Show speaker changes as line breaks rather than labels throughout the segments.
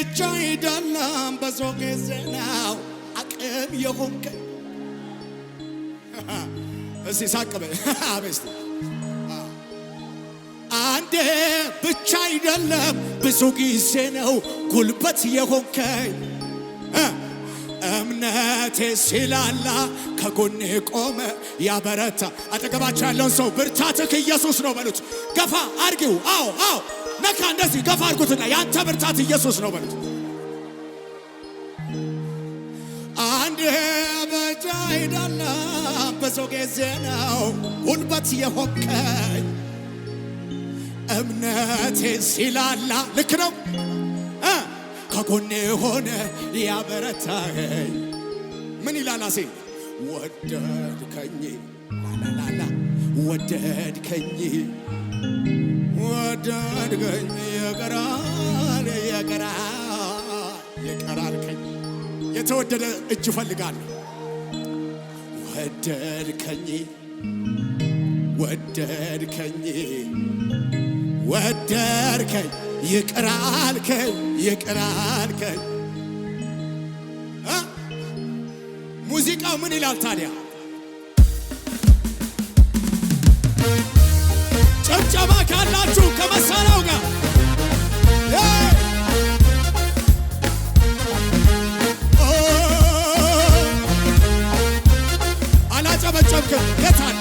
ብቻ አይደለም ብዙ ጊዜ ነው አቅም የሆንከኝ። እስቲ ሳቅበ አበስቲ አንዴ ብቻ አይደለም ብዙ ጊዜ ነው ጉልበት የሆንከኝ። እምነቴ ሲላላ ከጎኔ ቆመ ያበረታ። አጠገባቸው ያለውን ሰው ብርታትህ ኢየሱስ ነው በሉት። ገፋ አርጊው። አዎ አዎ ነካ እንደዚህ ገፋ አርጉትና ያንተ ብርታት ኢየሱስ ነው በሉት። አንዴ ብቻ አይደለም ብዙ ጊዜ ነው ጉልበት የሆንከኝ። እምነቴ ሲላላ ልክ ነው ከጎኔ ሆነ ያበረታኝ። ምን ይላል አሴ? ወደድከኝ ላላላ ወደድከኝ ወደድከኝ ይቀራል ይቀራልከኝ። የተወደደ እጅ ፈልጋለሁ። ወደድከኝ ወደድከኝ ወደድከኝ ይቀራልከኝ ይቀራልከኝ። ሙዚቃው ምን ይላል ታዲያ? ጨብጨባ ካላችሁ ከመሳሪያው ጋር አላጨበጨብክም? የታለ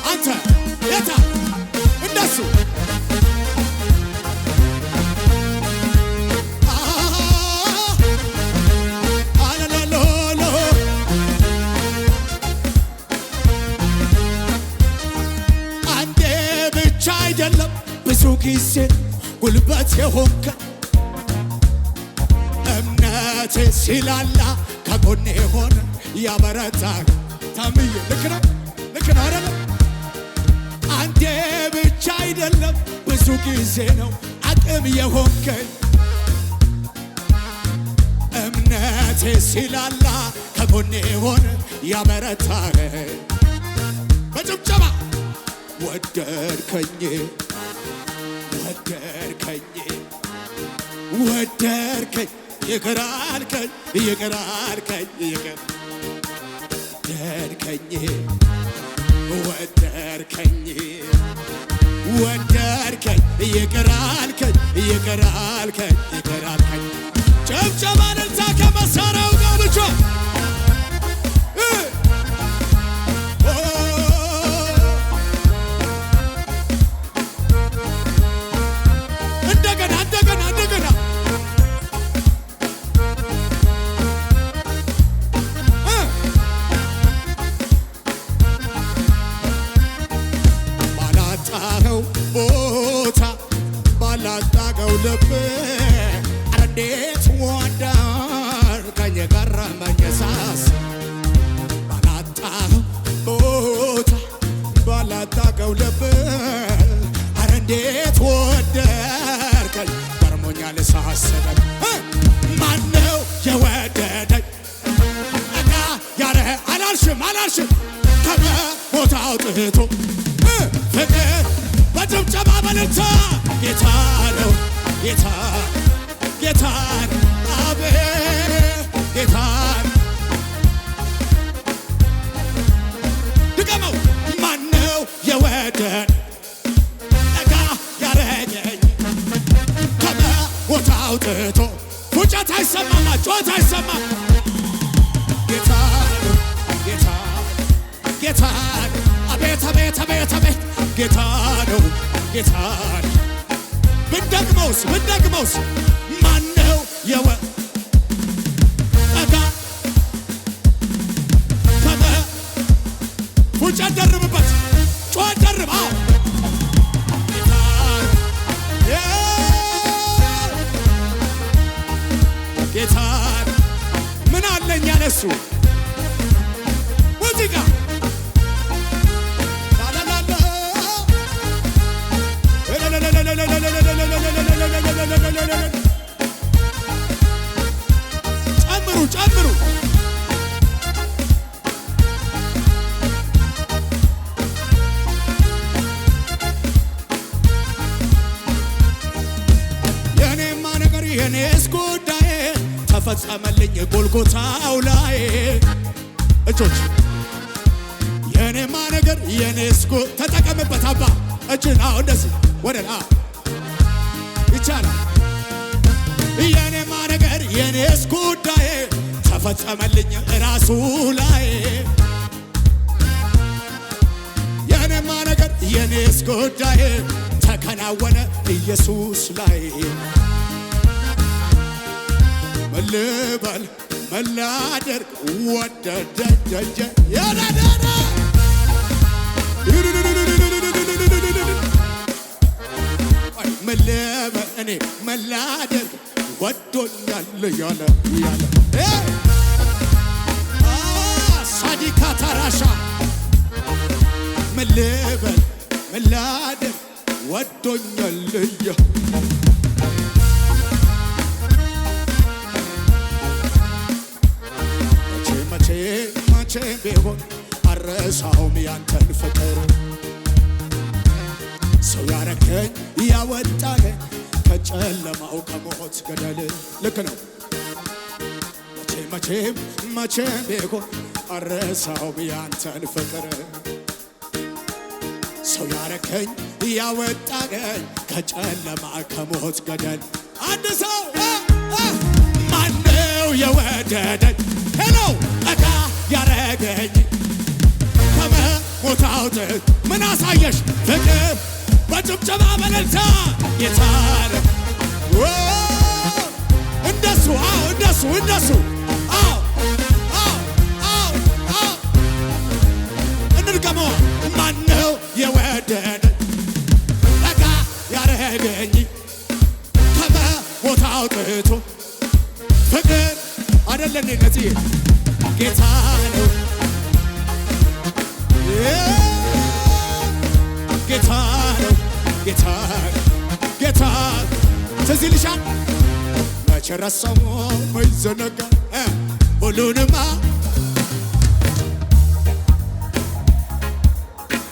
አንተ የታ እንደሱ ብዙ ጊዜ ጉልበት የሆንከ እምነቴ ሲላላ ከጎኔ ሆነ ያበረታ። ታምዬ ልክ ነው አይደለም? አንዴ ብቻ አይደለም ብዙ ጊዜ ነው አቅም የሆንከኝ። እምነቴ ሲላላ ከጎኔ ሆነ ያበረታ። በጭብጨባ ወደድከኝ ወደድከኝ ወደድከኝ ይቀራልከኝ ይቀራልከኝ ወደድከኝ ወደድከኝ ወደድከኝ ይቀራልከኝ ይቀራልከኝ ይቀራልከኝ። ጨብጨባ እልልታ ከመሳሪያው ጋር ብቻ ቦታ ባላጣቀው ልብ እንዴት ወደድከኝ ገረመኝ ሳስ። ባላጣቀው ቦታ ባላጣቀው ልብ እንዴት ወደድከኝ ገርሞኛል ሳስበኝ። ማነው የወደደኝ እጋ ያረ አላልሽም ከቦታ አውጥቶ ፍቅር በጭብጨባ በልልታ ጌታ ነው ጌታ ጌታ አቤት ጌታ ድገመው። ማነው የወደደኝ ጠጋ ያረገኝ ከቦታ አውጥቶ። ፉጨት አይሰማማ ጮት አይሰማም። ጌታ ነው ጌታ ጌታ አቤት አቤት አቤት አቤት ጌታ ነው ጌታ። ብንደግመውስ ማነው ጠጋ ከመ ፉጨት ደርብበት ጮት ደርብ። አዎ ጌታ ምን አለኝ ያለሱ ሙዚቃ ጨምሩ የኔማ ነገር የኔስ ጉዳይ ተፈጸመልኝ ጎልጎታው ላይ እጆች የኔማ ነገር የኔስኩ ተጠቀምበት አባ እጅን አዎ እንደዚህ ወደላ ይቻላል የኔማ ነገር የኔስ ጉዳይ ተፈጸመልኝ ራሱ ላይ የኔማ ነገር የኔስ ጉዳይ ተከናወነ ኢየሱስ ላይ መልበል መላደርግ ወደደጀ ያዳዳዳ መልበል እኔ መላደርግ ወዶኛል ያለ ሳዲካ ታራሻ መልበል መላደርግ ወዶኛል መቼ ቢሆን አረሳውም ያንተን ፍቅር ሰው ያረከኝ ያወጣኸኝ ከጨለማው ከሞት ገደል ልክ ነው መቼም ቢሆን አረሳውም ያንተን ፍቅር ሰው ያረከኝ ያወጣኸኝ ከጨለማ ከሞት ገደል አንድ ሰው ማነው የወደደኝ ሄሎ ጠጋ ያረገኝ ከሞት አውጥቶ ምን አሳየሽ ፍቅር በጭብጨባ በእልልታ የታረ እንደሱ እንደሱ እንድገመው ማነው የወደደኝ ጠጋ ያረገኝ ከሞት አውጥቶ ፍቅር አይደለም እነዚህ ጌታ ነው ጌታ ነው ጌታ ትዝ ይልሻል መቼ ረሳው መች ዘነጋ ሁሉንማ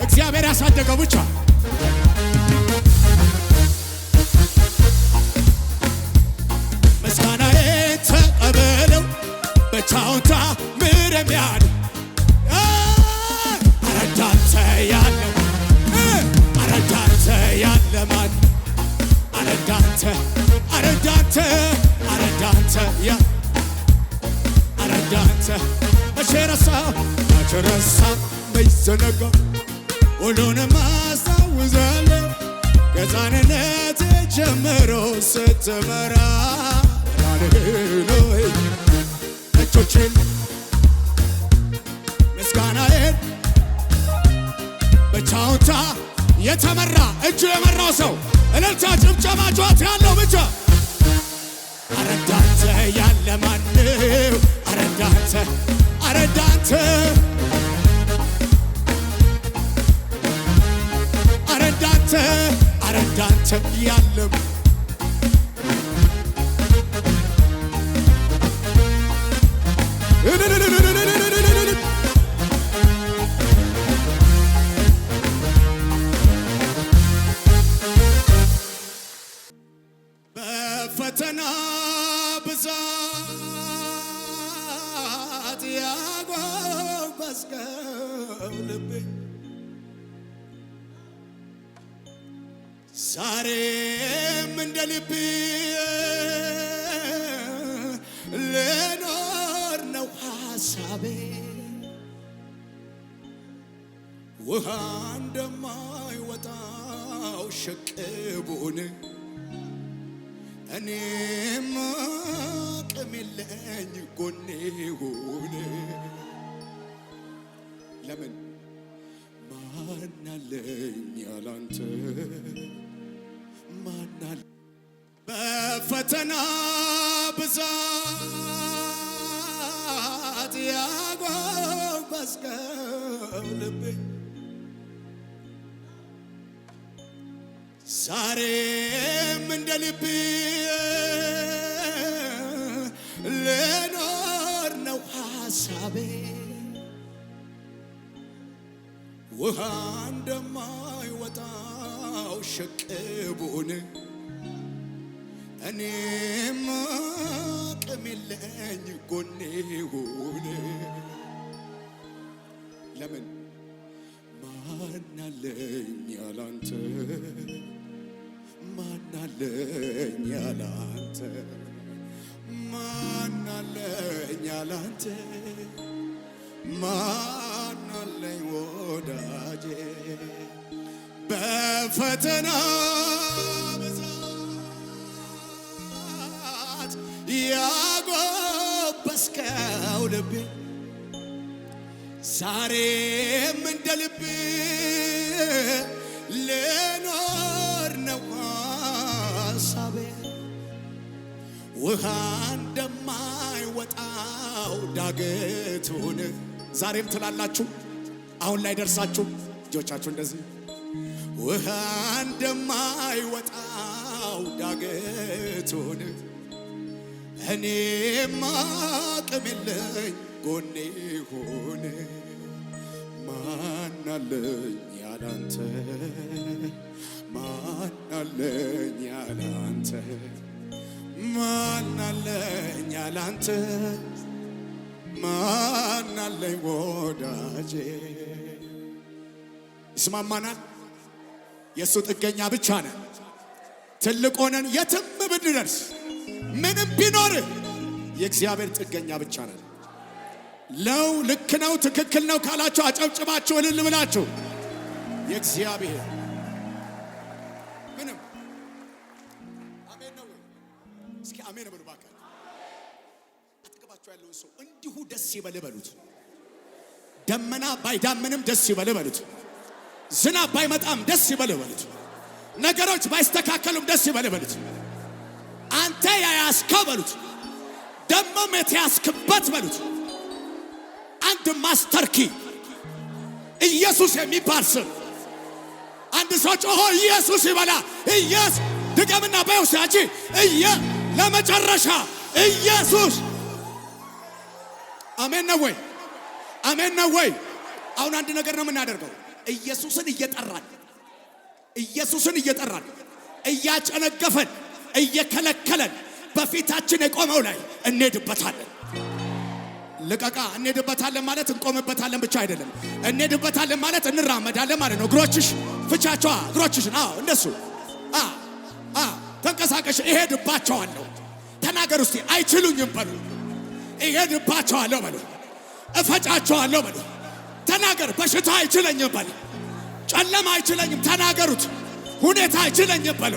እግዚአብሔር ያሳደገው ብቻ ምስጋናዬ ተቀበለው ብቻውን ታምር የሚያድን አረዳንተ ያለው አረዳንተ ያለማን አረዳንተ መቼ ረሳው መች ዘነጋ ሁሉንም አስታውሳለሁ ከሕፃንነቴ ጀምሮ ስትመራ ራንህኖይ እጆቼን ምስጋናዬን ብቻውንታ የተመራ እጁ የመራው ሰው እልልታ ጭብጨባ ጩኸት ያለው ብቻ አረዳንተ ያለ ማነው አረዳንተ ያለም በፈተና ብዛት ያጎበዝከው ልቤ ዛሬም እንደ ልቤ ልኖር ነው ሐሳቤ ውሃ እንደማይወጣው ሸቅቦን እኔም አቅም የለኝ ጎኔ ሆነ ለምን ማናለኝ ያላንተ ማናለ በፈተና ብዛት ያጎበዝከው ልቤ ዛሬም እንደ ልቤ ልኖር ነው ሐሳቤ ውሃ እንደማይወጣው ሸቅቦን እኔም አቅም የለኝ ጎኔ ሆነ። ለምን ማናለኝ ያላንተ ማናለኝ ያላንተ ማናለኝ ያላንተ ማናለኝ ወዳጄ በፈተና ብዛት ያጎበስከው ልቤ ዛሬም እንደ ልቤ ልኖር ነው ሐሳቤ ውሃ እንደማይወጣው ዳገቱን ዛሬም ትላላችሁ። አሁን ላይ ደርሳችሁ እጆቻችሁ እንደዚህ ውሃ እንደማይወጣው ዳገቱን እኔም አቅም የለኝ ጎኔ ሆነ። ማናለኝ ያላንተ ማናለኝ ያላንተ ማናለኝ ያላንተ ማናለኝ ወዳጄ። ይስማማናል። የእሱ ጥገኛ ብቻ ነን። ትልቅ ሆነን የትም ብንደርስ ምንም ቢኖር የእግዚአብሔር ጥገኛ ብቻ ነን። ለው ልክ ነው ትክክል ነው ካላችሁ አጨብጭባችሁ እልል ብላችሁ የእግዚአብሔር ምንም አሜን ነው። እስኪ አሜን በሉ ባካ። አጠገባችሁ ያለውን ሰው እንዲሁ ደስ ይበል በሉት። ደመና ባይዳምንም ደስ ይበል በሉት። ዝናብ ባይመጣም ደስ ይበል በሉት። ነገሮች ባይስተካከሉም ደስ ይበል በሉት። አንተ ያያስከው በሉት። ደሞም የተያዝክበት በሉት። አንድ ማስተር ኪ ኢየሱስ የሚባል ስም አንድ ሰው ጮሆ ኢየሱስ ይበላ። ኢየሱስ ድገምና በውሳጂ ለመጨረሻ ኢየሱስ። አሜን ነው ወይ? አሜን ነው ወይ? አሁን አንድ ነገር ነው የምናደርገው። ኢየሱስን እየጠራን እያጨነገፈን እየከለከለን በፊታችን የቆመው ላይ እንሄድበታለን። ልቀቃ እንሄድበታለን ማለት እንቆምበታለን ብቻ አይደለም። እንሄድበታለን ማለት እንራመዳለን ማለት ነው። እግሮችሽ ፍቻቸዋ እግሮችሽን እንደሱ ተንቀሳቀሽ። እሄድባቸዋለሁ። ተናገር እስቲ አይችሉኝም በሉ። እሄድባቸዋለሁ በሉ። እፈጫቸዋለሁ በሉ። ተናገር። በሽታ አይችለኝም በሉ። ጨለማ አይችለኝም ተናገሩት። ሁኔታ አይችለኝም በሉ።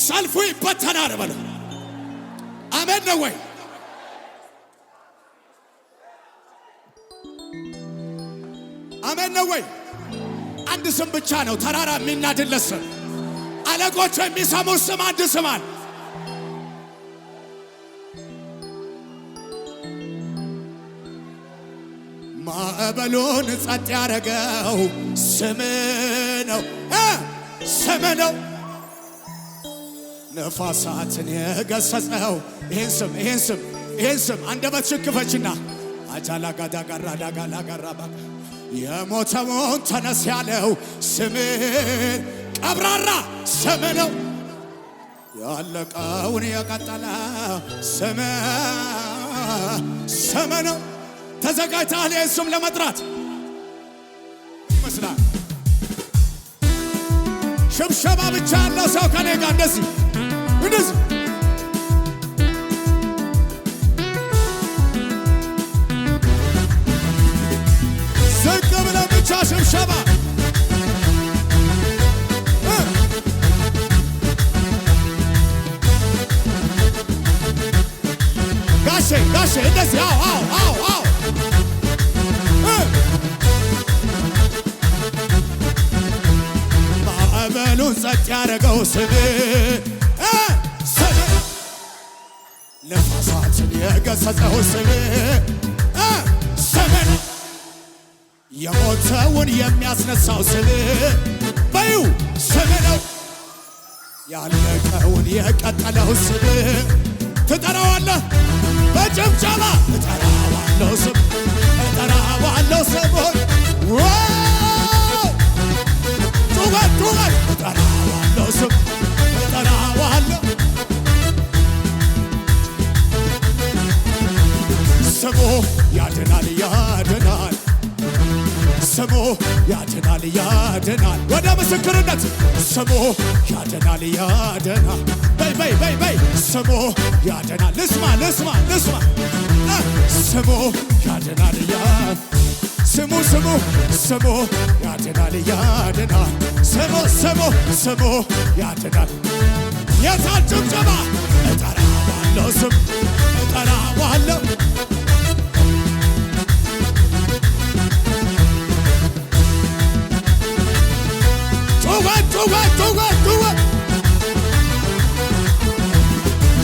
ሰልፉ ይበተናል በሉ። አሜን ነው ወይ? አሜን ነው ወይ? አንድ ስም ብቻ ነው ተራራ የሚናድለት ስም። አለቆች የሚሰሙት ስም አንድ ስም አለ። ማዕበሉን ጸጥ ያረገው ስም ነው፣ ስም ነው። ነፋሳትን የገሰጸው ይሄን ስም አንደበት ሽክፈችና አጃላጋዳ ጋራ ዳጋላ ጋራ ባጋ የሞተውን ተነስ ያለው ስም ቀብራራ ስም ነው። ያለቀውን የቀጠለ ስም ነው። ተዘጋጅተሃል ይህን ስም ለመጥራት ይመስላል። ሽብሸባ ብቻ ያለው ሰው ከኔ ጋር እንደዚህ ዝቅ ብለን ብቻ ሽብሸባ ጋሼ እንደዚህ አዎ ማዕበሉን ጸጥ ያረገው ስም ነፋሳትን የገሰጸው ስም የሞተውን የሚያስነሳው ስም በዩ ስም ነው። ያለቀውን የቀጠለው ስም ትጠራዋለህ በጭብጨባ እጠራዋለሁ ስም ስሙን ጩኸት እጠራዋለሁ ስም እጠራዋለሁ ያድናል ያድናል ስሙ ያድናል ያድናል ወደ ምስክርነት ስሙ ያድናል ያድናል በይ በይ በይ በይ ስሙ ያድናል ልስማ ልስማ ልስማ ስሙ ያድናል ስሙ ስሙ ስሙ ያድናል ያድናል ስሙ ስሙ ስሙ ያድናል የታል ጭብጨባ እጠራዋለሁ ስም እጠራዋለሁ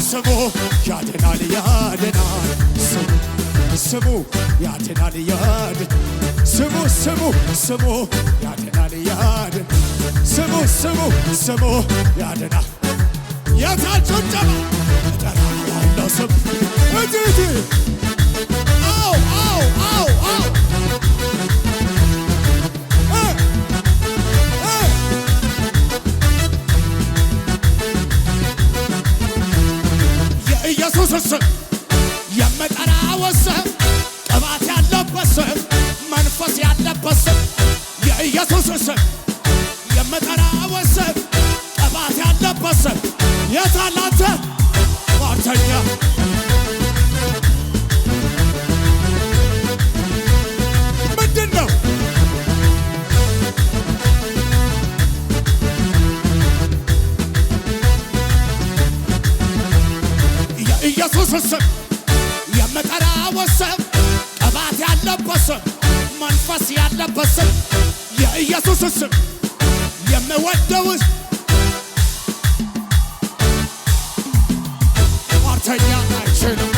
ስሙ ያድናል ያድናል ስሙ ያድናል ያድናል ስሙ ስሙ ስሙ ያድናል ያድናል ስሙ ስሙ ስሙ ያድናል የታል ጭብጨባ እጠራዋለሁ ስም እጅ አው አው አው አው የኢየሱስ ስም የምጠራው ስም ቅባት ያለበት ስም መንፈስ ያለበት ስም የኢየሱስ ስም የምጠራው ስም ቅባት ያለበት ስም የታል አንተ ሟርተኛ ምንድን ነው የኢየሱስ ስም የምጠራው ስም ቅባት ያለበት ስም መንፈስ ያለበት ስም የኢየሱስ ስም የምወደው ሟርተኛ አይችልም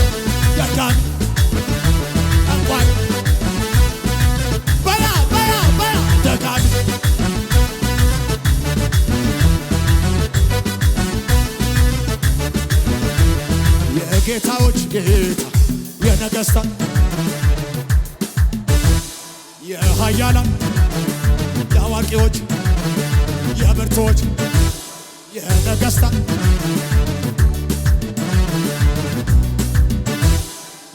ደጋሚ እንኳን በያ በያ በያ ደጋሚ የጌታዎች ጌታ የነገሥታት የኃያላን የአዋቂዎች የብርቱዎች የነገሥታት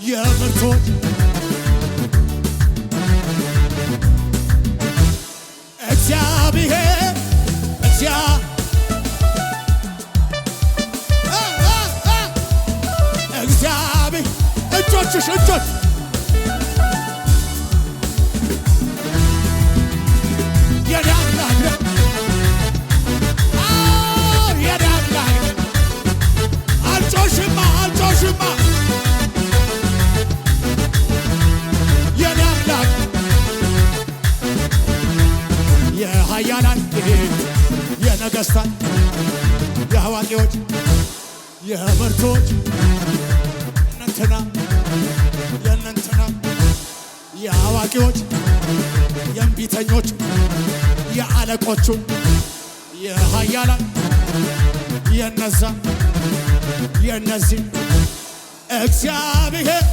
የብርቱዎች እግዚአብሔር እግዚአብሔር እጆችሽ እጆች የዳምላክ የዳምላክ አልጮሽማ አልጮሽማ የዳምላክ የኃያላን የነገሥታት የአዋቂዎች የብርቱዎች የእነንትና የአዋቂዎች የእምቢተኞች የአለቆቹ የኃያላን የነዛ የነዚህ እግዚአብሔር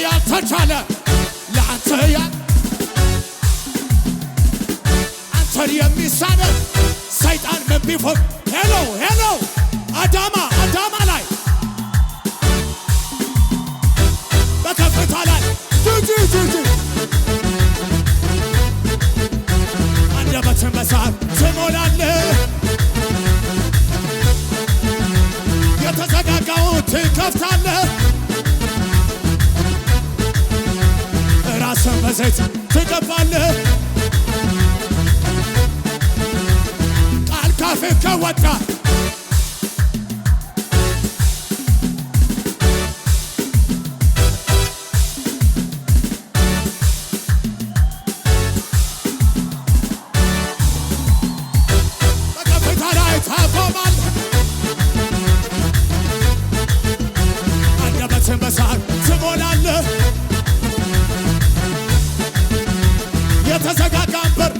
ያልተቻለ ለአንተ አንተን የሚሳነው ሰይጣን ምን ቢፎን ሄሎ ሄሎ አዳማ ላይ በከፍታ ላይ አንደበትን በሳት ትሞላለህ የተዘጋጋውን ትከፍታለህ ራስን በዘይት ትቀባለህ ቃል ካፍህ ከወጣ በከፍታ ላይ ታቆማለህ አንደበትን በሳት ትሞላለህ የተዘጋጋን በር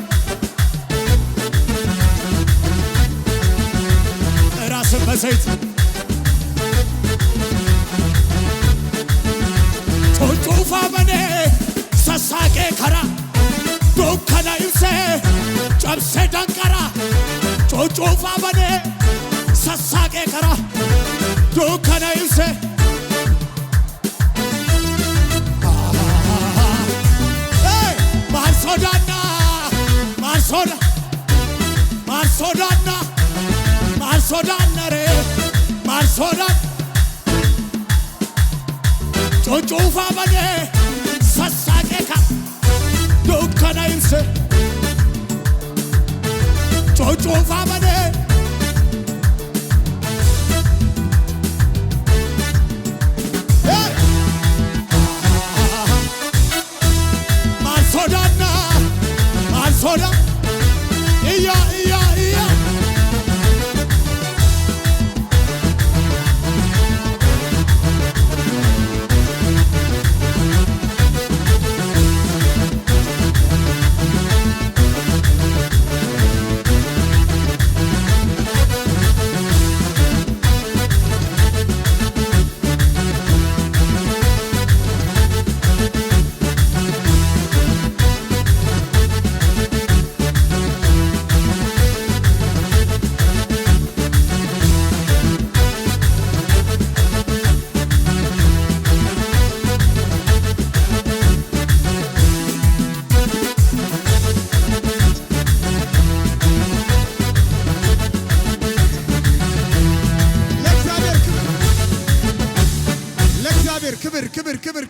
ራስን በዘይት ጩጩፋ በኔ ሰሳቄ ከራ ዱከና ይብሴ ጨብሴ ደንቀራ ጩጩፋ በኔ ሰሳቄ ከራ ዱከና ይብሴ ማርሶዳና ማርሶዳ ማርሶዳና ማርሶዳነሬ ማርሶዳን ጩጩፋ በኔ ሰሳቄካ ዱከና ይብሴ ጩጩፋ በኔ ማርሶዳና ማርሶዳ እያ እያ እያ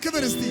ክብር እስቲ